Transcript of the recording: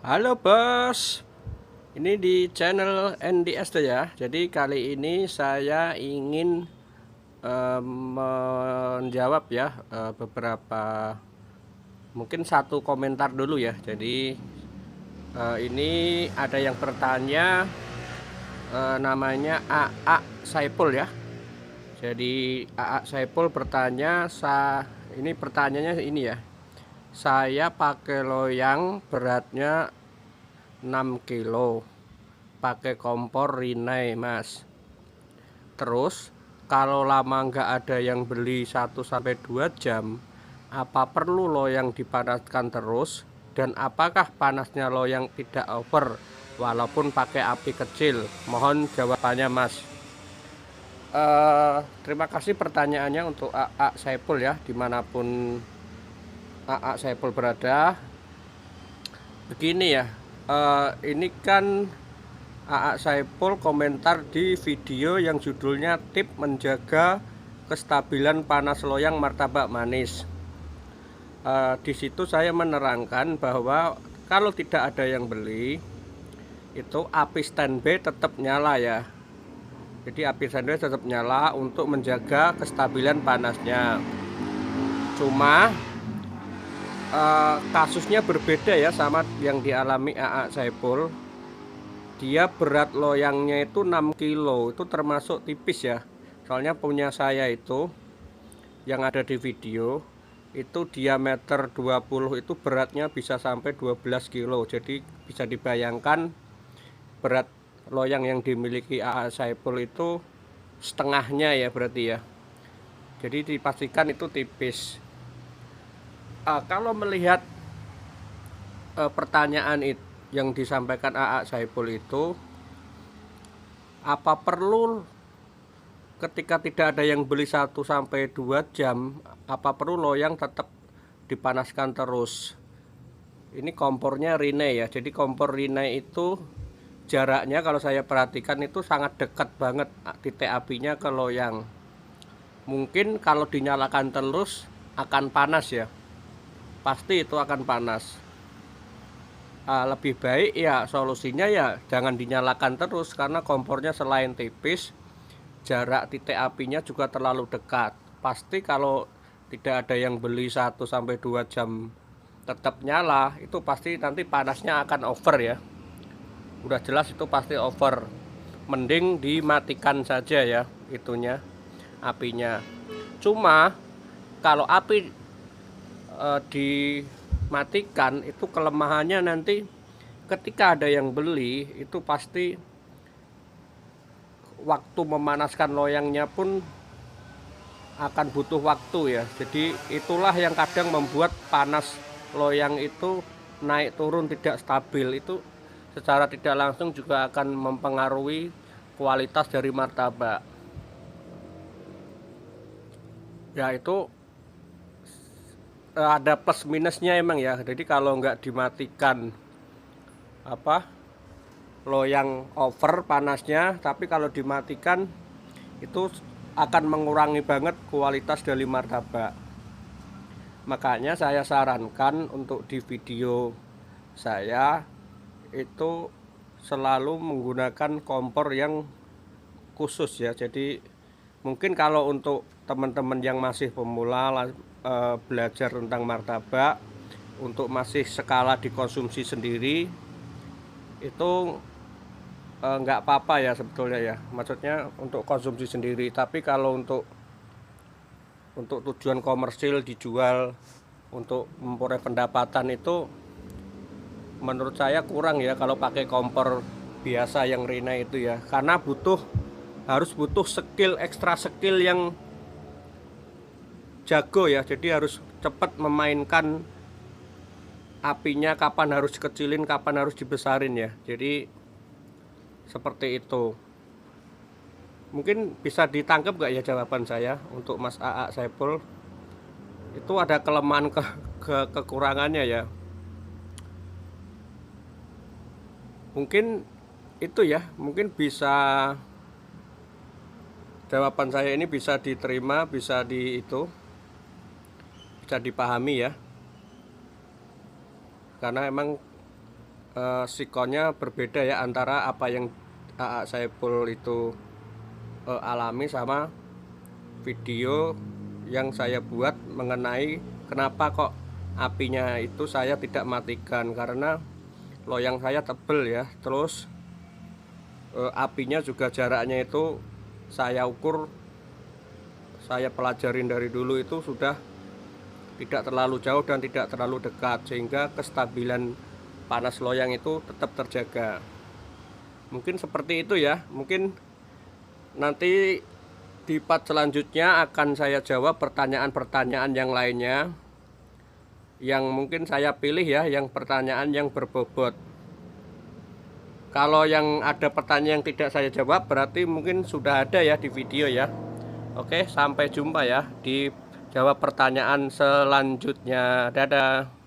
Halo bos, ini di channel NDS tuh ya. Jadi kali ini saya ingin menjawab ya beberapa, mungkin satu komentar dulu ya. Jadi ini ada yang bertanya, namanya AA Saipul ya. Jadi AA Saipul bertanya, ini pertanyaannya ini ya. Saya pakai loyang beratnya 6 kilo, pakai kompor Rinnai mas. Terus kalau lama nggak ada yang beli 1 sampai 2 jam, apa perlu loyang dipanaskan terus? Dan apakah panasnya loyang tidak over walaupun pakai api kecil? Mohon jawabannya mas. Terima kasih pertanyaannya untuk AA Saipul ya, dimanapun AA Saipul berada. Begini ya, ini kan AA Saipul komentar di video yang judulnya tip menjaga kestabilan panas loyang martabak manis. Di situ saya menerangkan bahwa kalau tidak ada yang beli, itu api standby tetap nyala ya. Jadi api standby tetap nyala untuk menjaga kestabilan panasnya. Cuma kasusnya berbeda ya sama yang dialami AA Saipul. Dia berat loyangnya itu 6 kilo, itu termasuk tipis ya. Soalnya punya saya itu yang ada di video itu diameter 20, itu beratnya bisa sampai 12 kilo. Jadi bisa dibayangkan berat loyang yang dimiliki AA Saipul itu setengahnya ya berarti ya. Jadi dipastikan itu tipis. Kalau melihat pertanyaan itu yang disampaikan AA Saipul itu, apa perlu ketika tidak ada yang beli 1 sampai 2 jam, apa perlu loyang tetap dipanaskan terus? Ini kompornya Rinnai ya. Jadi kompor Rinnai itu jaraknya kalau saya perhatikan itu sangat dekat banget titik apinya ke loyang. Mungkin kalau dinyalakan terus akan panas ya. Pasti itu akan panas. Lebih baik ya solusinya ya jangan dinyalakan terus, karena kompornya selain tipis, jarak titik apinya juga terlalu dekat. Pasti kalau tidak ada yang beli 1 sampai 2 jam tetap nyala, itu pasti nanti panasnya akan over ya. Udah jelas itu pasti over. Mending dimatikan saja ya itunya, apinya. Cuma kalau api dimatikan, itu kelemahannya nanti ketika ada yang beli itu pasti waktu memanaskan loyangnya pun akan butuh waktu ya. Jadi itulah yang kadang membuat panas loyang itu naik turun tidak stabil. Itu secara tidak langsung juga akan mempengaruhi kualitas dari martabak. Ya itu ada plus minusnya emang ya. Jadi kalau nggak dimatikan loyang over panasnya, tapi kalau dimatikan itu akan mengurangi banget kualitas dari martabak. Makanya saya sarankan untuk di video saya itu selalu menggunakan kompor yang khusus ya. Jadi mungkin kalau untuk teman-teman yang masih pemula belajar tentang martabak, untuk masih skala dikonsumsi sendiri, itu nggak apa-apa ya sebetulnya ya. Maksudnya untuk konsumsi sendiri. Tapi kalau untuk tujuan komersil dijual untuk memperoleh pendapatan, itu menurut saya kurang ya kalau pakai kompor biasa yang Rinnai itu ya. Karena harus butuh skill, ekstra skill yang jago ya. Jadi harus cepat memainkan apinya, kapan harus dikecilin, kapan harus dibesarin ya. Jadi seperti itu. Mungkin bisa ditangkap gak ya jawaban saya untuk Mas AA Saipul? Itu ada kelemahan kekurangannya ya. Mungkin itu ya, mungkin bisa jawaban saya ini bisa diterima, bisa bisa dipahami ya. Karena emang sikonnya berbeda ya antara apa yang AA Saipul itu alami sama video yang saya buat mengenai kenapa kok apinya itu saya tidak matikan, karena loyang saya tebel ya, terus apinya juga jaraknya itu saya ukur, saya pelajarin dari dulu itu sudah tidak terlalu jauh dan tidak terlalu dekat, sehingga kestabilan panas loyang itu tetap terjaga. Mungkin seperti itu ya. Mungkin nanti di part selanjutnya akan saya jawab pertanyaan-pertanyaan yang lainnya, yang mungkin saya pilih ya, yang pertanyaan yang berbobot. Kalau yang ada pertanyaan yang tidak saya jawab, berarti mungkin sudah ada ya di video ya. Oke, sampai jumpa ya di jawab pertanyaan selanjutnya. Dadah.